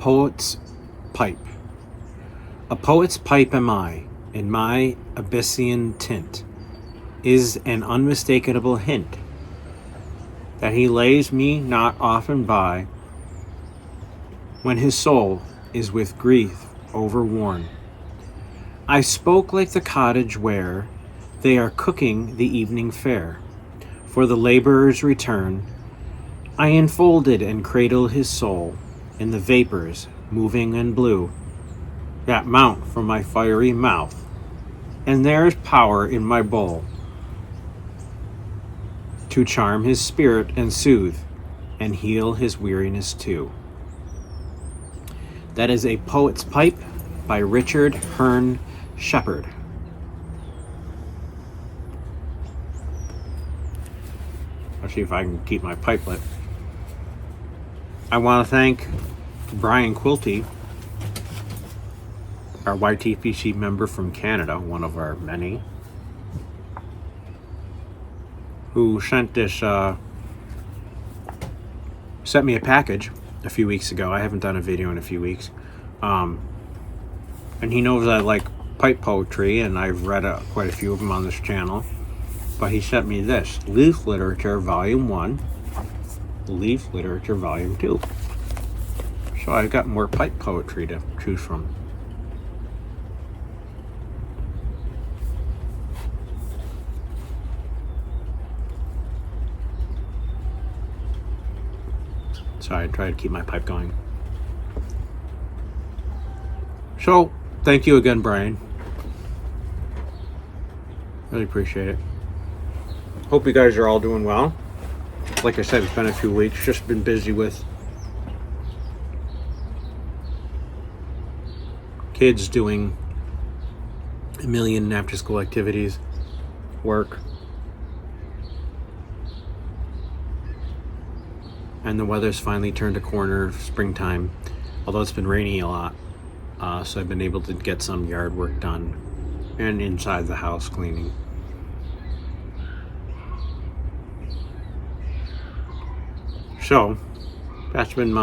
poet's pipe. A poet's pipe am I, in my Abyssinian tint, is an unmistakable hint that he lays me not often by, when his soul is with grief overworn. I spoke like the cottage where they are cooking the evening fare for the laborer's return. I enfolded and cradled his soul in the vapors moving and blue that mount from my fiery mouth, and there is power in my bowl to charm his spirit and soothe and heal his weariness too. That is A Poet's Pipe by Richard Hearn Shepard. I'll see if I can keep my pipe lit. I want to thank Brian Quilty, our YTPC member from Canada, one of our many, who sent me a package a few weeks ago. I haven't done a video in a few weeks. And he knows I like pipe poetry, and I've read quite a few of them on this channel. But he sent me this, Leaf Literature Volume 1, Leaf Literature Volume 2. So I've got more pipe poetry to choose from. So I try to keep my pipe going. So, thank you again, Brian. Really appreciate it. Hope you guys are all doing well. Like I said, it's been a few weeks. Just been busy with kids doing a million after school activities, work. And the weather's finally turned a corner, springtime, although it's been raining a lot. So I've been able to get some yard work done and inside the house cleaning. So that's been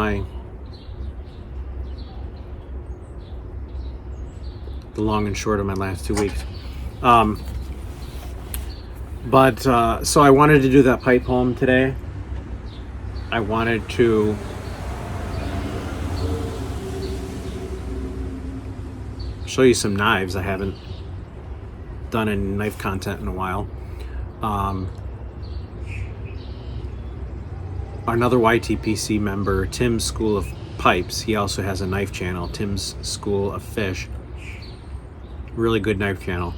the long and short of my last 2 weeks. So I wanted to do that pipe poem today. I wanted to show you some knives. I haven't done any knife content in a while. Another YTPC member, Tim's School of Pipes, he also has a knife channel, Tim's School of Fish. Really good knife channel.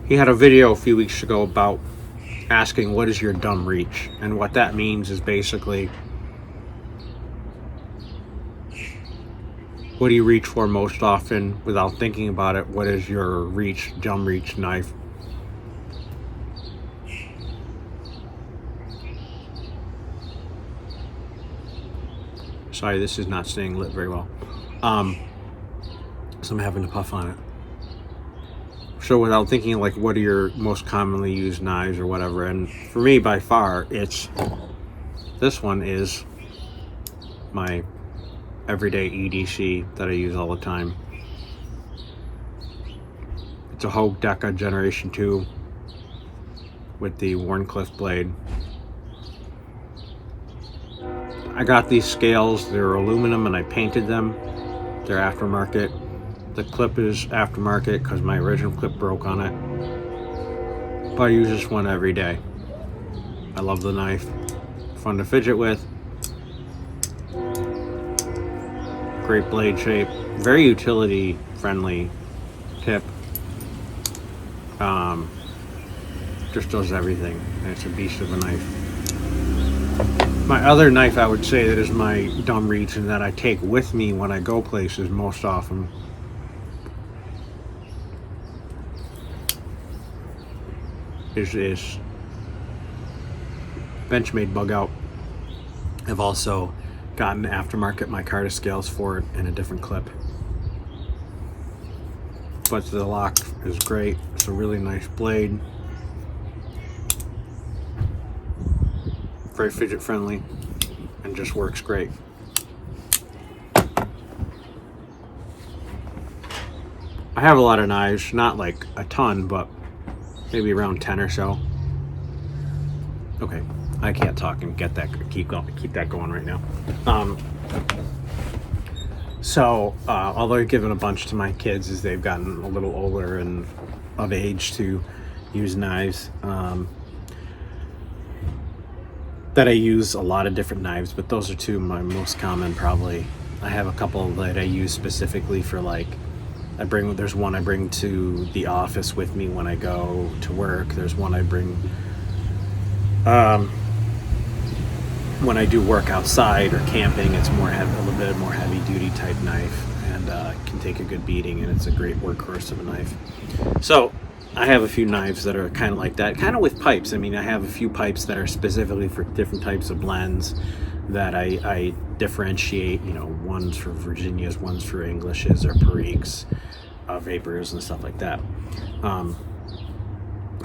He had a video a few weeks ago about asking what is your dumb reach, and what that means is basically what do you reach for most often without thinking about it. What is your reach, dumb reach knife? Sorry, this is not staying lit very well. So I'm having to puff on it. So without thinking like what are your most commonly used knives or whatever, and for me by far this one is my everyday EDC that I use all the time. It's a Hogue Deca Generation 2 with the Wharncliffe blade. I got these scales, they're aluminum and I painted them. They're aftermarket. The clip is aftermarket because my original clip broke on it. But I use this one every day. I love the knife. Fun to fidget with. Great blade shape. Very utility friendly tip. Just does everything. And it's a beast of a knife. My other knife I would say that is my dumb reach and that I take with me when I go places most often is this Benchmade bug out. I've also gotten aftermarket micarta scales for it in a different clip. But the lock is great. It's a really nice blade. very fidget friendly, and just works great. I have a lot of knives, not like a ton, but maybe around 10 or so. Okay, I can't talk and keep that going right now. Although I've given a bunch to my kids as they've gotten a little older and of age to use knives, that I use a lot of different knives, but those are two of my most common probably. I have a couple that I use specifically for like, there's one I bring to the office with me when I go to work. There's one I bring when I do work outside or camping. It's more heavy, a little bit more heavy duty type knife, and can take a good beating, and it's a great workhorse of a knife. So I have a few knives that are kind of like that, kind of with pipes. I mean, I have a few pipes that are specifically for different types of blends that I differentiate. You know, one's for Virginias, one's for Englishes or Periques, Vapors and stuff like that.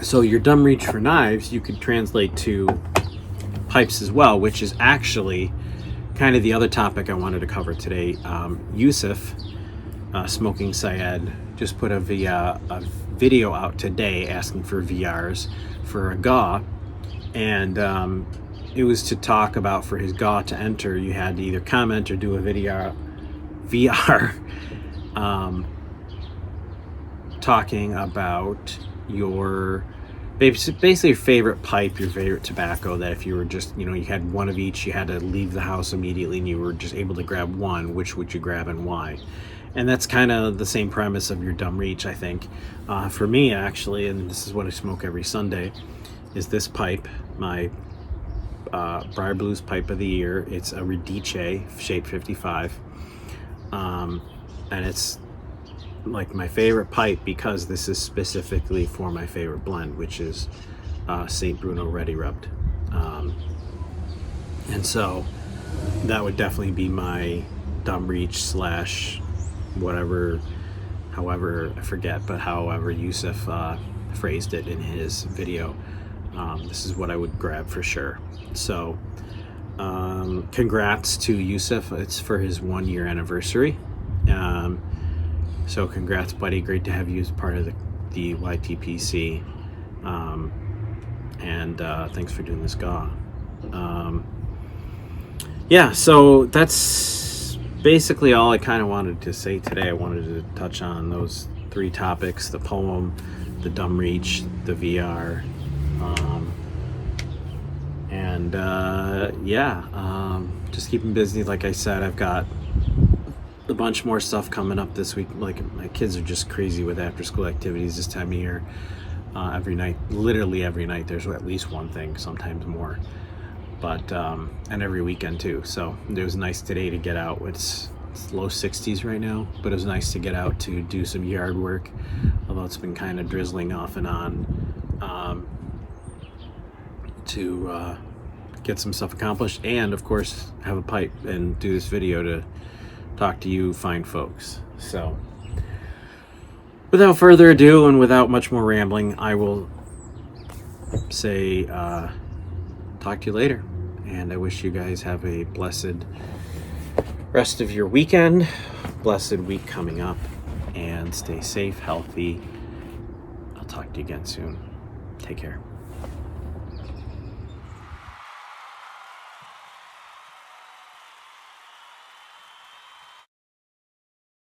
So your dumb reach for knives, you could translate to pipes as well, which is actually kind of the other topic I wanted to cover today. Yusuf, Smoking Syed, just put a video out today asking for VRs for a GAW, and it was to talk about, for his GAW to enter, you had to either comment or do a VR talking about your basically your favorite pipe, your favorite tobacco, that if you were just, you had one of each, you had to leave the house immediately and you were just able to grab one, which would you grab and why? And that's kind of the same premise of your dumb reach, I think. For me, actually, and this is what I smoke every Sunday, is this pipe, my Briar Blues pipe of the year. It's a Radice Shape 55. And it's like my favorite pipe because this is specifically for my favorite blend, which is St. Bruno Ready Rubbed. And so that would definitely be my dumb reach / whatever, however, I forget, but however Yusuf phrased it in his video. This is what I would grab for sure. So congrats to Yusuf. It's for his 1 year anniversary. So congrats, buddy. Great to have you as part of the YTPC. And thanks for doing this GAW. Yeah, so that's basically all I kind of wanted to say today. I wanted to touch on those 3 topics: the poem, the dumb reach, the VR. Just keeping busy. Like I said, I've got a bunch more stuff coming up this week. Like, my kids are just crazy with after school activities this time of year. Every night, literally every night, there's at least one thing, sometimes more. But and every weekend too. So it was nice today to get out. It's low 60s right now, but it was nice to get out to do some yard work, although it's been kind of drizzling off and on, to get some stuff accomplished, and of course have a pipe and do this video to talk to you fine folks. So without further ado and without much more rambling, I will say talk to you later, and I wish you guys have a blessed rest of your weekend, blessed week coming up, and stay safe, healthy. I'll talk to you again soon. Take care.